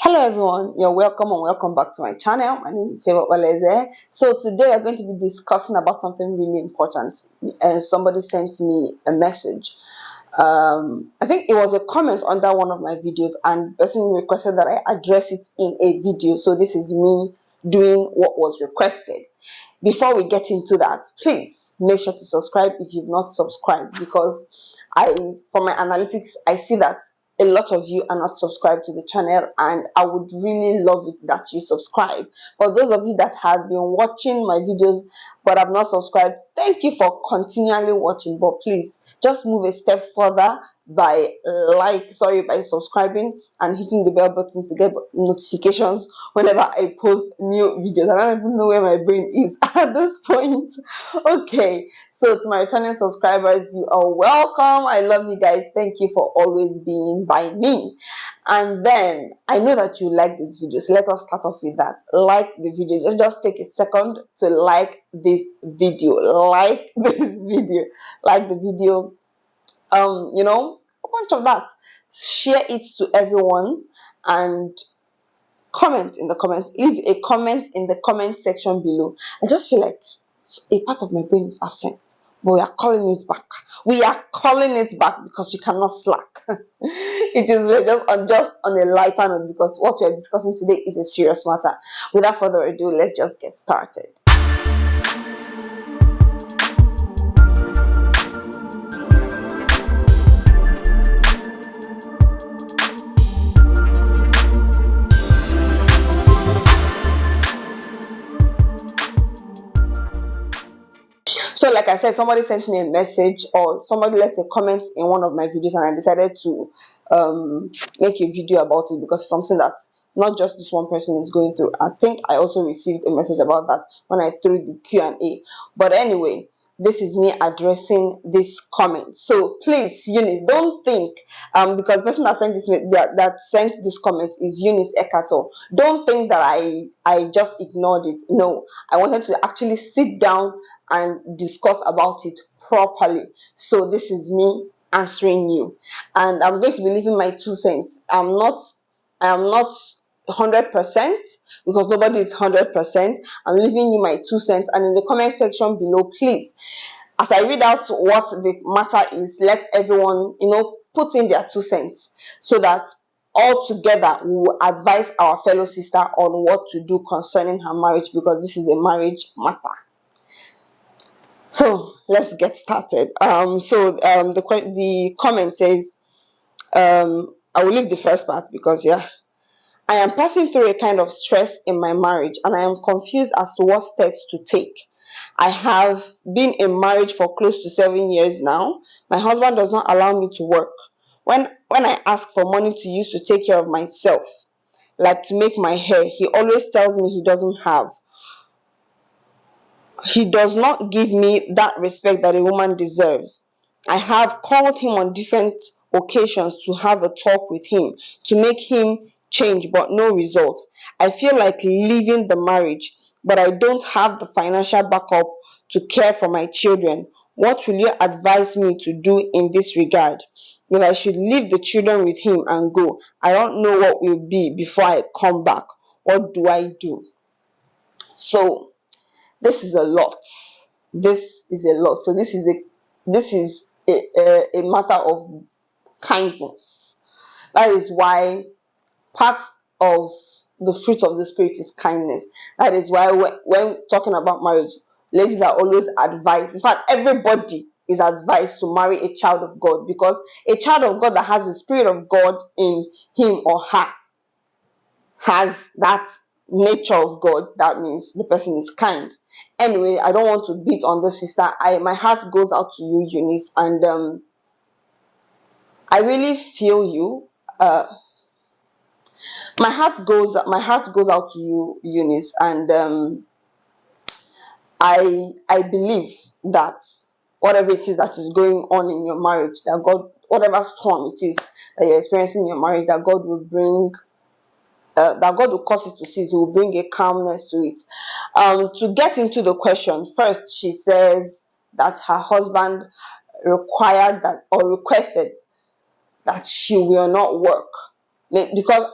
Hello everyone, you're welcome and welcome back to my channel. My name is Favour Okpaleze. So today we're going to be discussing about something really important. And somebody sent me a message. I think it was a comment under one of my videos, and the person requested that I address it in a video. So this is me doing what was requested. Before we get into that, please make sure to subscribe if you've not subscribed, because from my analytics, I see that a lot of you are not subscribed to the channel, and I would really love it that you subscribe. For those of you that have been watching my videos but have not subscribed, thank you for continually watching, but please just move a step further by by subscribing and hitting the bell button to get notifications whenever I post new videos. I don't even know where my brain is at this point. Okay, so to my returning subscribers, you are welcome. I love you guys. Thank you for always being by me. And then I know that you like this video, so let us start off with that. Like the video. Just take a second to like this video. Like this video. Like the video. A bunch of that. Share it to everyone and comment in the comments. Leave a comment in the comment section below. I just feel like a part of my brain is absent, but we are calling it back. We are calling it back because we cannot slack. We're just on a lighter note, because what we are discussing today is a serious matter. Without further ado, let's just get started. So like I said, somebody sent me a message or somebody left a comment in one of my videos, and I decided to make a video about it because it's something that not just this one person is going through. I think I also received a message about that when I threw the Q&A. But anyway, this is me addressing this comment. So please, Eunice, don't think because the person that sent this comment is Eunice Ekato. Don't think that I just ignored it. No, I wanted to actually sit down and discuss about it properly. So this is me answering you, and I'm going to be leaving my 2 cents. I am not 100%, because nobody is 100%. I'm leaving you my 2 cents, and in the comment section below, please, as I read out what the matter is, let everyone put in their 2 cents, so that all together we will advise our fellow sister on what to do concerning her marriage, because this is a marriage matter. So let's get started. The comment says, I will leave the first part because I am passing through a kind of stress in my marriage, and I am confused as to what steps to take. I have been in marriage for close to 7 years now. My husband does not allow me to work. When I ask for money to use to take care of myself, like to make my hair, he always tells me he doesn't have. He does not give me that respect that a woman deserves. I have called him on different occasions to have a talk with him, to make him change, but no result. I feel like leaving the marriage, but I don't have the financial backup to care for my children. What will you advise me to do in this regard? If I should leave the children with him and go, I don't know what will be before I come back. What do I do? So this is a lot. This is a lot. So this is a matter of kindness. That is why part of the fruit of the spirit is kindness. That is why when talking about marriage, ladies are always advised. In fact, everybody is advised to marry a child of God, because a child of God that has the spirit of God in him or her has that nature of God. That means the person is kind. Anyway, I don't want to beat on this sister. My heart goes out to you, Eunice, and I really feel you. My heart goes out to you, Eunice, and I believe that whatever it is that is going on in your marriage, that God, whatever storm it is that you're experiencing in your marriage, that God will bring. That God will cause it to cease. He will bring a calmness to it. To get into the question, first she says that her husband requested that she will not work, because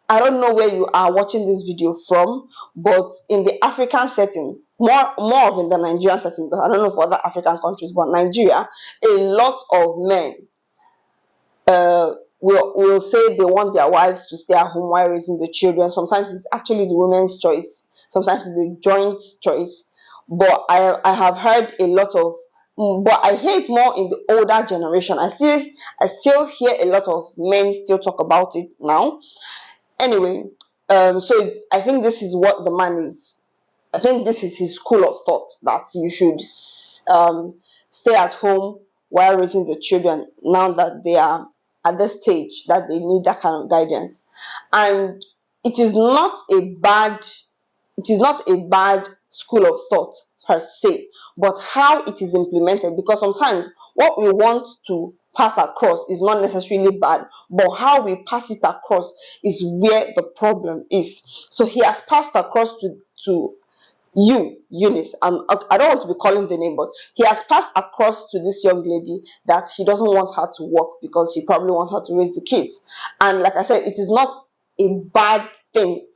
I don't know where you are watching this video from, but in the African setting, more of in the Nigerian setting, because I don't know for other African countries, but Nigeria, a lot of men will say they want their wives to stay at home while raising the children. Sometimes it's actually the women's choice. Sometimes it's a joint choice. But I have heard a lot of, but I hear it more in the older generation. I still hear a lot of men still talk about it now. Anyway, so I think this is what the man is. I think this is his school of thought, that you should stay at home while raising the children now that they are at the stage that they need that kind of guidance. And it is not a bad it is not a bad school of thought per se, but how it is implemented, because sometimes what we want to pass across is not necessarily bad, but how we pass it across is where the problem is. So he has passed across to you, Eunice. I don't want to be calling the name, but he has passed across to this young lady that he doesn't want her to work because he probably wants her to raise the kids. And like I said, it is not a bad thing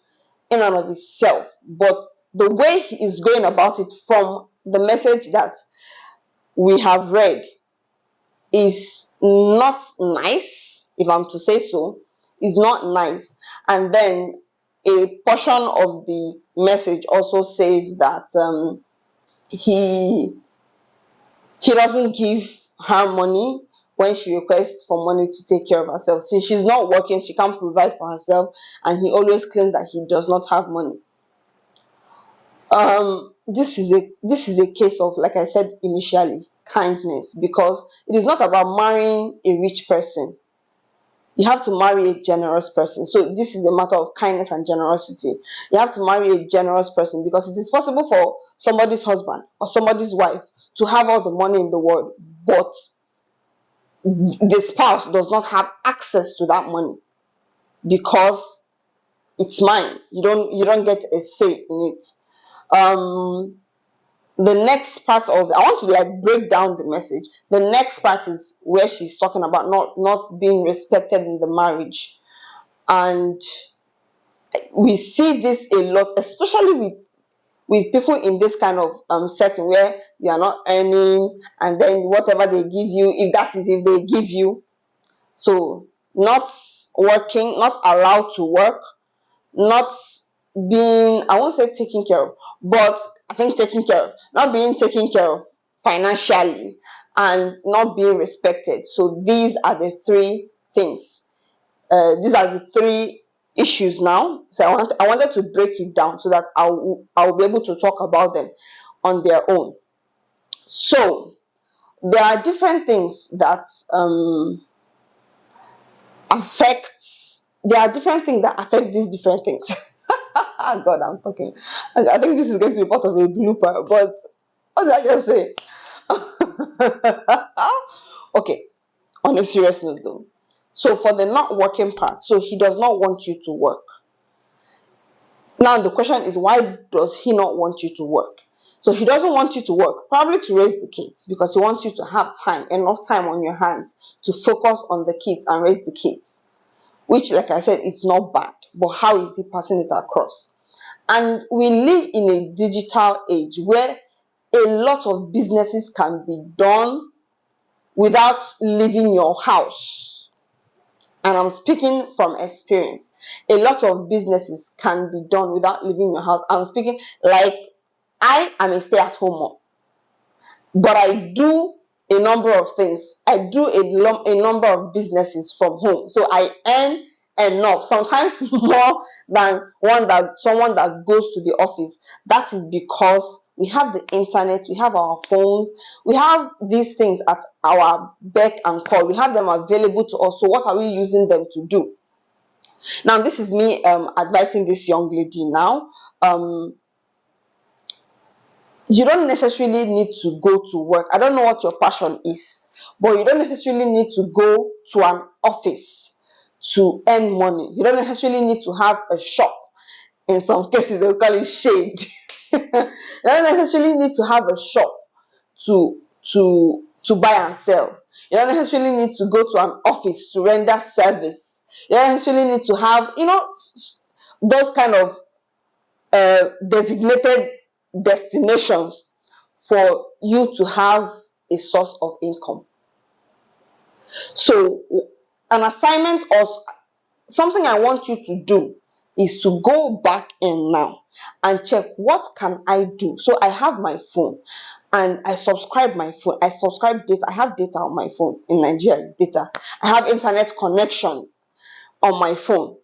in and of itself, but the way he is going about it from the message that we have read is not nice, if I'm to say so, is not nice. And then a portion of the message also says that he doesn't give her money when she requests for money to take care of herself. Since she's not working, she can't provide for herself, and he always claims that he does not have money. This is a case of, like I said initially, kindness, because it is not about marrying a rich person. You have to marry a generous person. So this is a matter of kindness and generosity. You have to marry a generous person, because it is possible for somebody's husband or somebody's wife to have all the money in the world, but the spouse does not have access to that money because it's mine. You don't get a say in it. The next part of, I want to like break down the message. The next part is where she's talking about not being respected in the marriage, and we see this a lot, especially with people in this kind of setting where you are not earning, and then whatever they give you, if they give you, so not working, not allowed to work, not being, I won't say taken care of, but I think taken care of, not being taken care of financially, and not being respected. So these are the three things. These are the three issues now. So I wanted to break it down so that I'll be able to talk about them on their own. So there are different things that affect these different things. God, I'm talking. I think this is going to be part of a blooper, but what did I just say? Okay, on a serious note though. So for the not working part, so he does not want you to work. Now the question is, why does he not want you to work? So he doesn't want you to work, probably to raise the kids, because he wants you to have enough time on your hands to focus on the kids and raise the kids. Which, like I said, it's not bad, but how is he passing it across? And we live in a digital age where a lot of businesses can be done without leaving your house. And I'm speaking from experience. A lot of businesses can be done without leaving your house. I'm speaking like I am a stay-at-home mom, but I do a number of things. I do a number of businesses from home. So I earn enough, sometimes more than someone that goes to the office. That is because we have the internet, we have our phones, we have these things at our beck and call. We have them available to us. So what are we using them to do? Now, this is me advising this young lady now. You don't necessarily need to go to work. I don't know what your passion is, but you don't necessarily need to go to an office to earn money. You don't necessarily need to have a shop. In some cases, they'll call it shade. You don't necessarily need to have a shop to buy and sell. You don't necessarily need to go to an office to render service. You don't necessarily need to have, those kind of designated destinations for you to have a source of income. So an assignment or something I want you to do is to go back in now and check, what can I do? So I have my phone and I subscribe my phone. I subscribe data. I have data on my phone. In Nigeria, it's data. I have internet connection on my phone.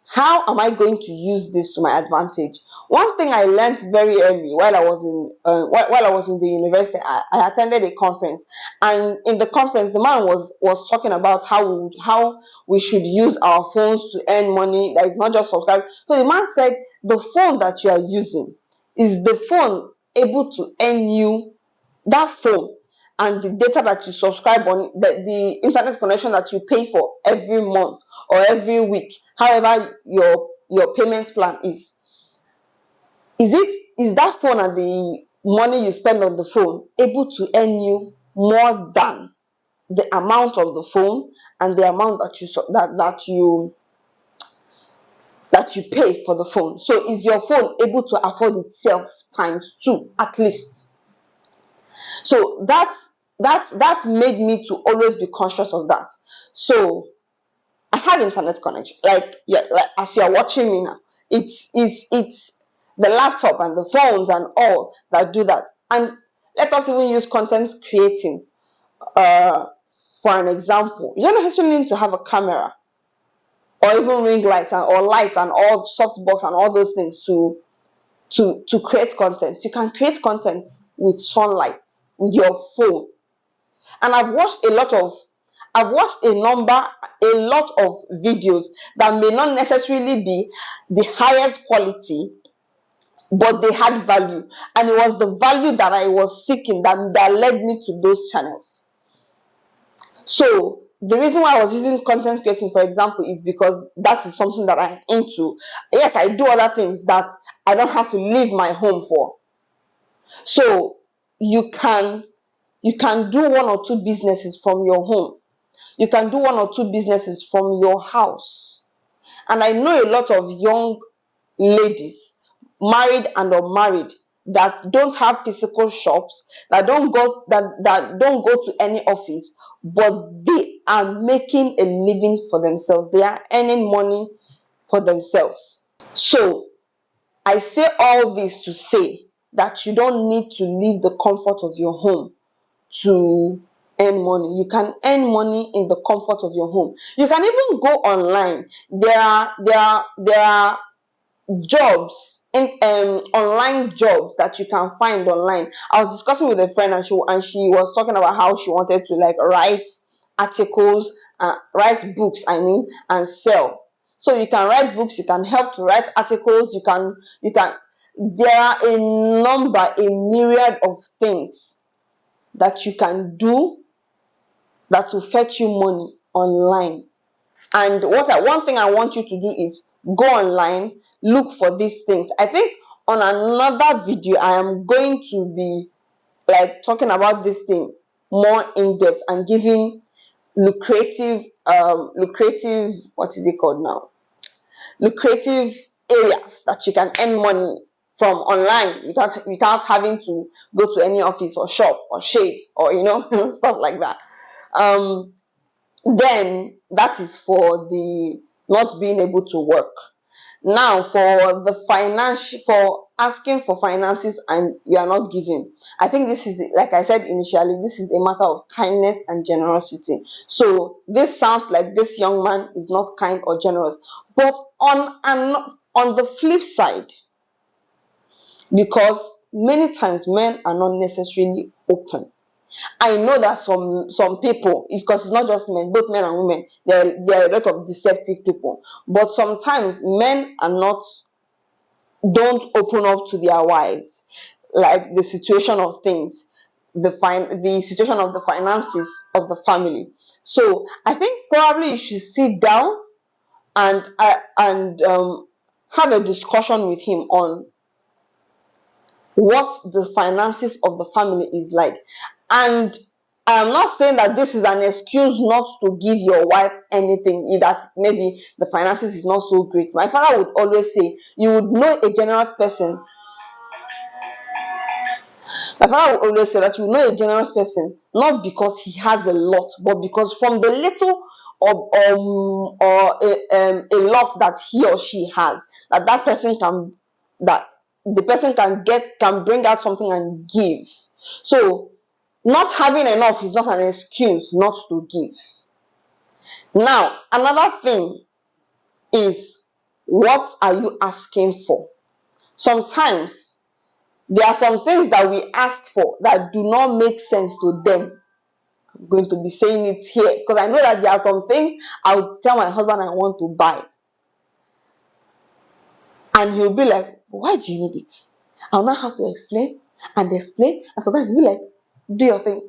How am I going to use this to my advantage? One thing I learned very early while I was in the university, I attended a conference, and in the conference, the man was talking about how we should use our phones to earn money. That is not just subscribe. So the man said, the phone that you are using, is the phone able to earn you that phone and the data that you subscribe on, the internet connection that you pay for every month or every week, however your payment plan is that phone and the money you spend on the phone able to earn you more than the amount of the phone and the amount that you pay for the phone? So is your phone able to afford itself times 2 at least? So that made me to always be conscious of that. So I have internet connection. Like, yeah, like as you are watching me now, it's the laptop and the phones and all that do that. And let us even use content creating for an example. You don't necessarily need to have a camera or even ring lights or lights and all softbox and all those things to create content. You can create content with sunlight, with your phone. And I've watched a lot of videos that may not necessarily be the highest quality, but they had value. And it was the value that I was seeking that led me to those channels. So the reason why I was using content creating, for example, is because that is something that I'm into. Yes, I do other things that I don't have to leave my home for. So you can do 1 or 2 businesses from your home. You can do 1 or 2 businesses from your house. And I know a lot of young ladies, married and unmarried, that don't have physical shops, that don't go to any office, but they are making a living for themselves. They are earning money for themselves. So I say all this to say that you don't need to leave the comfort of your home to earn money. You can earn money in the comfort of your home. You can even go online. There are jobs in online jobs that you can find online. I was discussing with a friend, and she was talking about how she wanted to like write articles, write books, and sell. So you can write books, you can help to write articles, you can there are a myriad of things that you can do that will fetch you money online. And one thing I want you to do is go online, look for these things. I think on another video I am going to be like talking about this thing more in depth and giving lucrative what is it called now? Lucrative areas that you can earn money from online without having to go to any office or shop or shade or stuff like that. Then that is for the not being able to work. Now for asking for finances and you are not giving, I think this is, like I said initially, this is a matter of kindness and generosity. So this sounds like this young man is not kind or generous, but on the flip side, because many times men are not necessarily open. I know that some people, because it's not just men, both men and women, there are a lot of deceptive people. But sometimes men don't open up to their wives, like the situation of things, the situation of the finances of the family. So I think probably you should sit down and have a discussion with him on what the finances of the family is like. And I am not saying that this is an excuse not to give your wife anything, that maybe the finances is not so great. My father would always say, you would know a generous person. My father would always say that you know a generous person not because he has a lot, but because from the little or a lot that he or she has, that person can, that the person can bring out something and give. So not having enough is not an excuse not to give. Now, another thing is, what are you asking for? Sometimes there are some things that we ask for that do not make sense to them. I'm going to be saying it here because I know that there are some things I would tell my husband I want to buy, and he'll be like, why do you need it? I'll not have to explain and explain, and sometimes he'll be like, do your thing.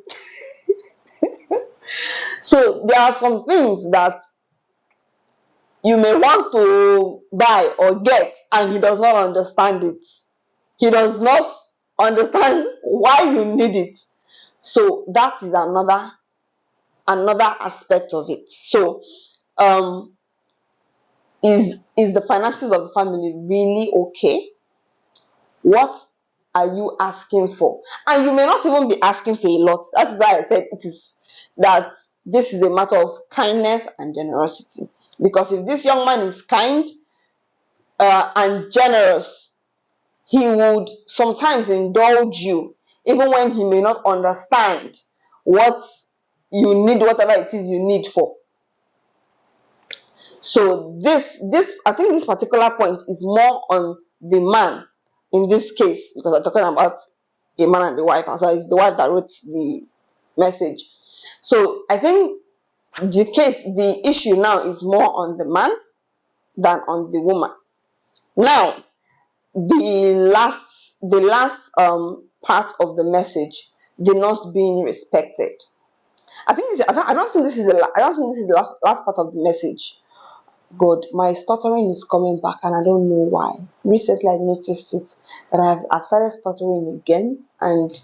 So there are some things that you may want to buy or get, and he does not understand it. He does not understand why you need it. So that is another aspect of it. So is the finances of the family really okay? What are you asking for? And you may not even be asking for a lot. That is why I said this is a matter of kindness and generosity. Because if this young man is kind and generous, he would sometimes indulge you, even when he may not understand what you need, whatever it is you need for. So this I think this particular point is more on the man in this case, because I'm talking about a man and the wife, and so it's the wife that wrote the message. So I think the issue now is more on the man than on the woman. Now, the last part of the message, the not being respected. I don't think this is the last part of the message. God, my stuttering is coming back, and I don't know why. Recently, I noticed it that I've started stuttering again, and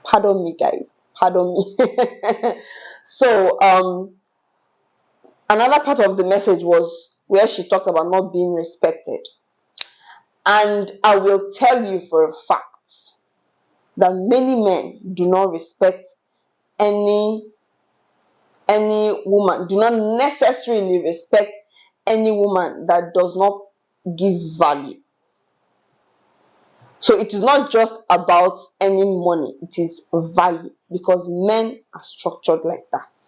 pardon me, guys, pardon me. So, another part of the message was where she talked about not being respected, and I will tell you for a fact that many men do not respect any woman, do not necessarily respect any woman that does not give value. So it is not just about earning money, it is value, because men are structured like that.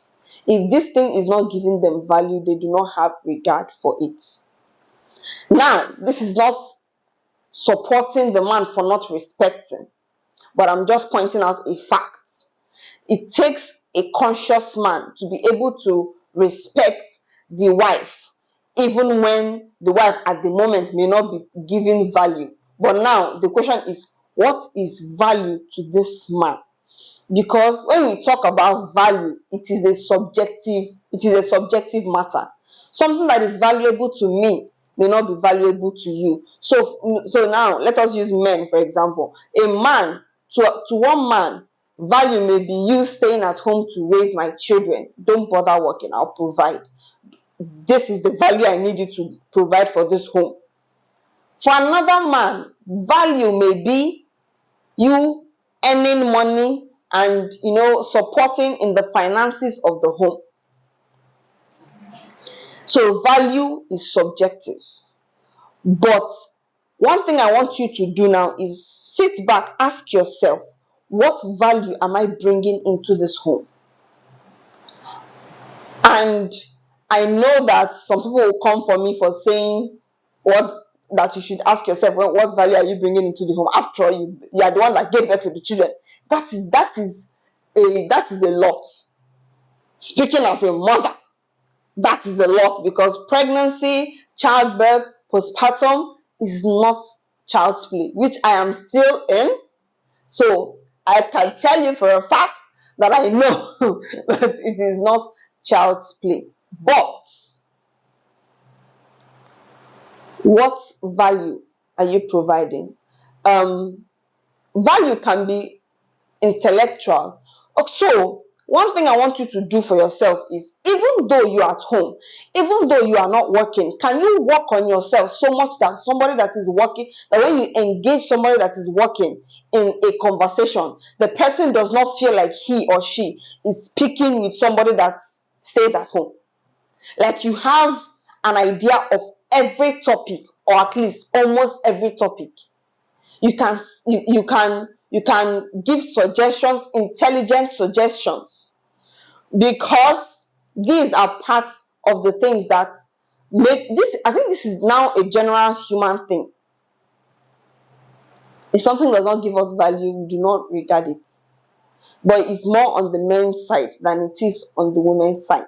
If this thing is not giving them value, they do not have regard for it. Now, this is not supporting the man for not respecting, but I'm just pointing out a fact. It takes a conscious man to be able to respect the wife, even when the wife at the moment may not be giving value. But now the question is, what is value to this man? Because when we talk about value, it is a subjective matter. Something that is valuable to me may not be valuable to you. So now let us use men for example. A man, to one man, value may be you staying at home to raise my children. Don't bother working, I'll provide. This is the value I need you to provide for this home. For another man, value may be you earning money and supporting in the finances of the home. So value is subjective. But one thing I want you to do now is sit back, ask yourself, what value am I bringing into this home? And I know that some people will come for me for saying that you should ask yourself, what value are you bringing into the home? After all, you are the one that gave birth to the children. That is a lot. Speaking as a mother, that is a lot, because pregnancy, childbirth, postpartum is not child's play, which I am still in. So I can tell you for a fact that I know that it is not child's play. But what value are you providing? Value can be intellectual. So one thing I want you to do for yourself is, even though you're at home, even though you are not working, can you work on yourself so much that somebody that is working, that when you engage somebody that is working in a conversation, the person does not feel like he or she is speaking with somebody that stays at home? Like, you have an idea of every topic, or at least almost every topic. You can give suggestions, intelligent suggestions, because these are parts of the things that make this. I think this is now a general human thing. If something does not give us value, we do not regard it, but it's more on the men's side than it is on the women's side.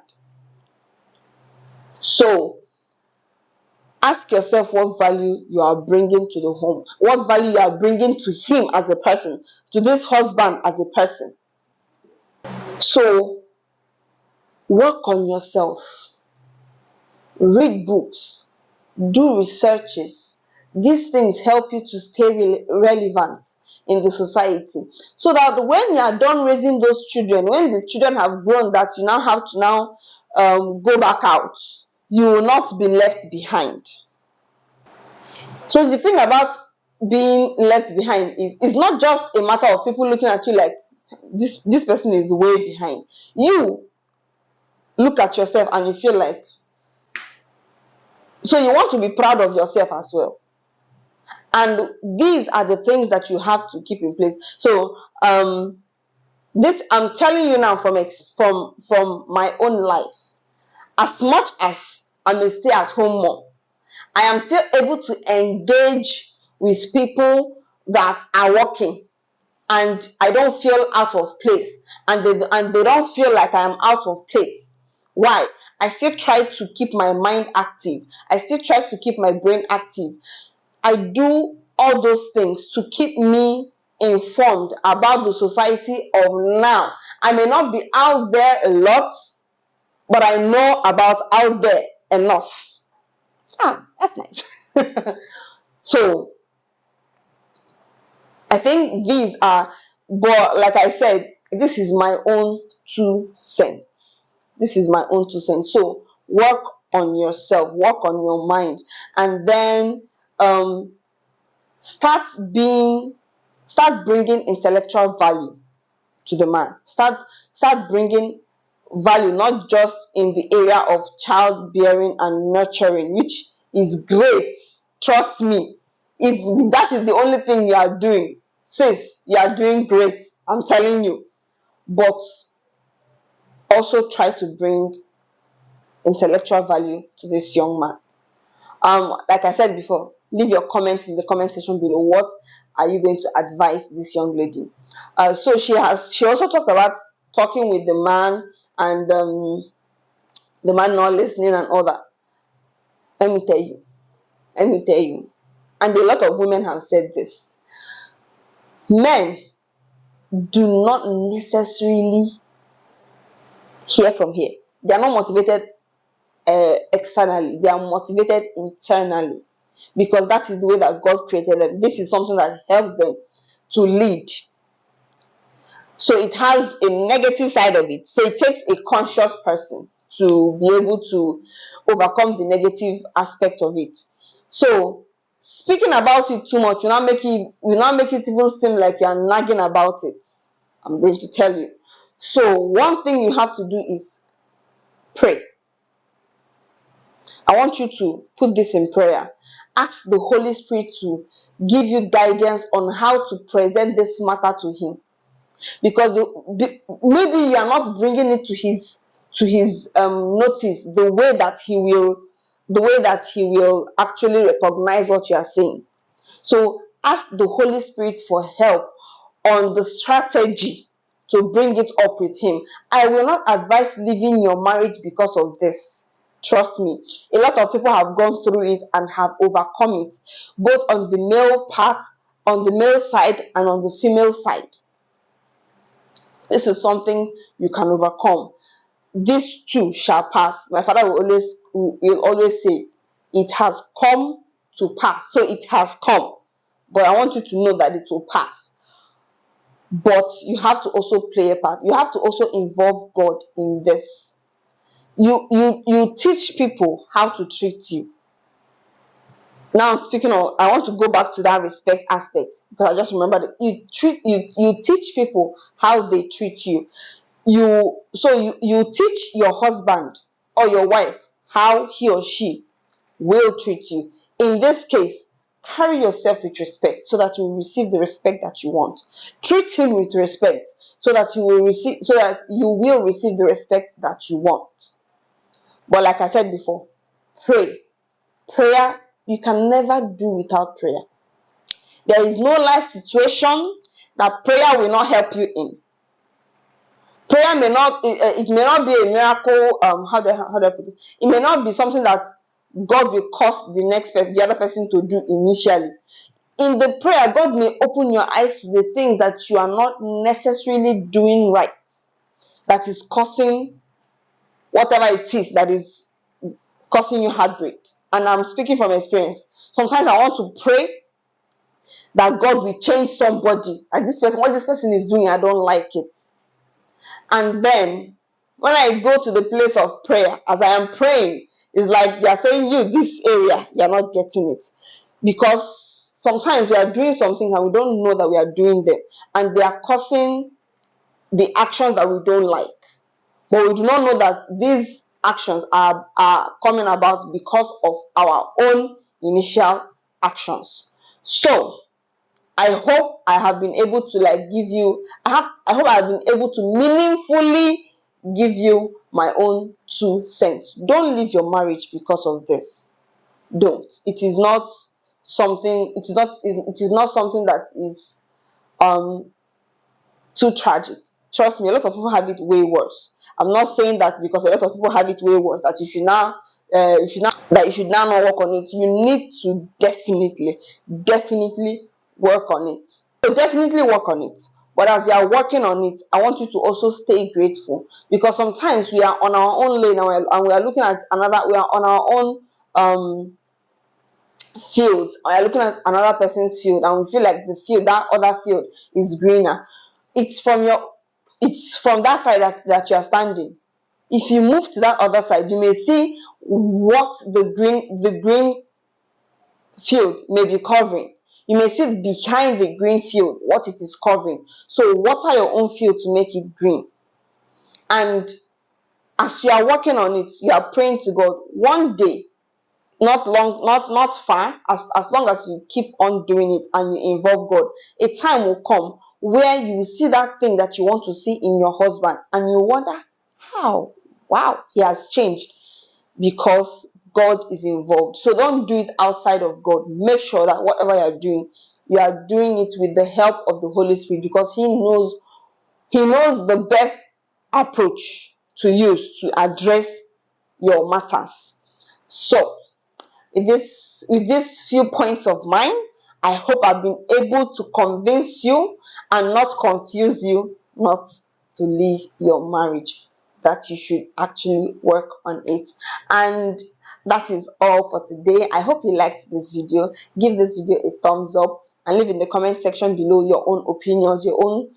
So ask yourself what value you are bringing to the home, what value you are bringing to him as a person, to this husband as a person. So work on yourself, read books, do researches. These things help you to stay relevant in the society, so that when you are done raising those children, when the children have grown, that you now have to go back out, you will not be left behind. So the thing about being left behind is, it's not just a matter of people looking at you like this person is way behind. You look at yourself and you feel like, so you want to be proud of yourself as well. And these are the things that you have to keep in place. So this, I'm telling you now from my own life. As much as I'm a stay-at-home mom, I am still able to engage with people that are working, and I don't feel out of place, and they don't feel like I am out of place. Why? I still try to keep my mind active. I still try to keep my brain active. I do all those things to keep me informed about the society of now. I may not be out there a lot, but I know about out there enough. That's nice. So I think these are, but like I said, this is my own 2 cents. This is my own 2 cents. So work on yourself, work on your mind, and then start bringing intellectual value to the man. Start bringing value, not just in the area of childbearing and nurturing, which is great. Trust me. If that is the only thing you are doing, sis, you are doing great. I'm telling you. But also try to bring intellectual value to this young man. Like I said before, leave your comments in the comment section below. What are you going to advise this young lady? So she also talked about talking with the man, and the man not listening and all that. Let me tell you, and a lot of women have said this. Men do not necessarily hear from here. They are not motivated externally. They are motivated internally, because that is the way that God created them. This is something that helps them to lead. So it has a negative side of it. So it takes a conscious person to be able to overcome the negative aspect of it. So speaking about it too much will not make it even seem like you are nagging about it. I'm going to tell you. So one thing you have to do is pray. I want you to put this in prayer. Ask the Holy Spirit to give you guidance on how to present this matter to him. Because maybe you are not bringing it to his notice the way that he will actually recognize what you are saying. So ask the Holy Spirit for help on the strategy to bring it up with him. I will not advise leaving your marriage because of this. Trust me, a lot of people have gone through it and have overcome it, both on the male side and on the female side. This is something you can overcome. This too shall pass. My father will always say, it has come to pass. So it has come. But I want you to know that it will pass. but you have to also play a part. You have to also involve God in this. You teach people how to treat you. Now, speaking of, I want to go back to that respect aspect, because I just remember that you teach people how they treat you. You teach your husband or your wife how he or she will treat you. In this case, carry yourself with respect so that you will receive the respect that you want. Treat him with respect so that you will receive the respect that you want. But like I said before, pray. Prayer, you can never do without prayer. There is no life situation that prayer will not help you in. Prayer may not, it may not be a miracle. How do I put it? It may not be something that God will cause the other person to do initially. In the prayer, God may open your eyes to the things that you are not necessarily doing right, that is causing whatever it is that is causing you heartbreak. And I'm speaking from experience. Sometimes I want to pray that God will change somebody. And this person, what this person is doing, I don't like it. And then when I go to the place of prayer, as I am praying, it's like they are saying, you, this area, you are not getting it. Because sometimes we are doing something and we don't know that we are doing them. And they are causing the actions that we don't like. But we do not know that these actions are coming about because of our own initial actions. So I hope I have been able to give you, I hope I have been able to meaningfully give you my own 2 cents. Don't leave your marriage because of this. Don't. It is not something, it is not something that is too tragic. Trust me, a lot of people have it way worse. I'm not saying that because a lot of people have it way worse that you should now not work on it. You need to definitely work on it. So definitely work on it. But as you are working on it, I want you to also stay grateful, because sometimes we are on our own lane and we are looking at another. We are on our own field, or you're looking at another person's field, and we feel like that other field is greener. It's from that side that you are standing. If you move to that other side, you may see what the green field may be covering. You may see behind the green field what it is covering. So water your own field to make it green. And as you are working on it, you are praying to God. One day, not far, as long as you keep on doing it and you involve God, a time will come where you will see that thing that you want to see in your husband, and you wonder how, wow, he has changed, because God is involved. So don't do it outside of God. Make sure that whatever you are doing it with the help of the Holy Spirit, because he knows the best approach to use to address your matters. So with these few points of mine, I hope I've been able to convince you and not confuse you not to leave your marriage, that you should actually work on it. And that is all for today. I hope you liked this video. Give this video a thumbs up and leave in the comment section below your own opinions, your own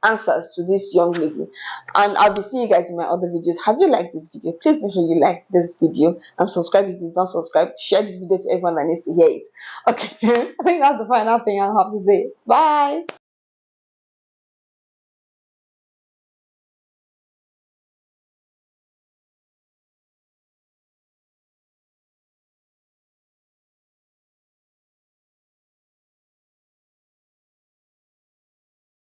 answers to this young lady. And I'll be seeing you guys in my other videos. Have you liked this video? Please make sure you like this video and subscribe if you've not subscribed. Share this video to everyone that needs to hear it. Okay, I think that's the final thing I have to say. Bye.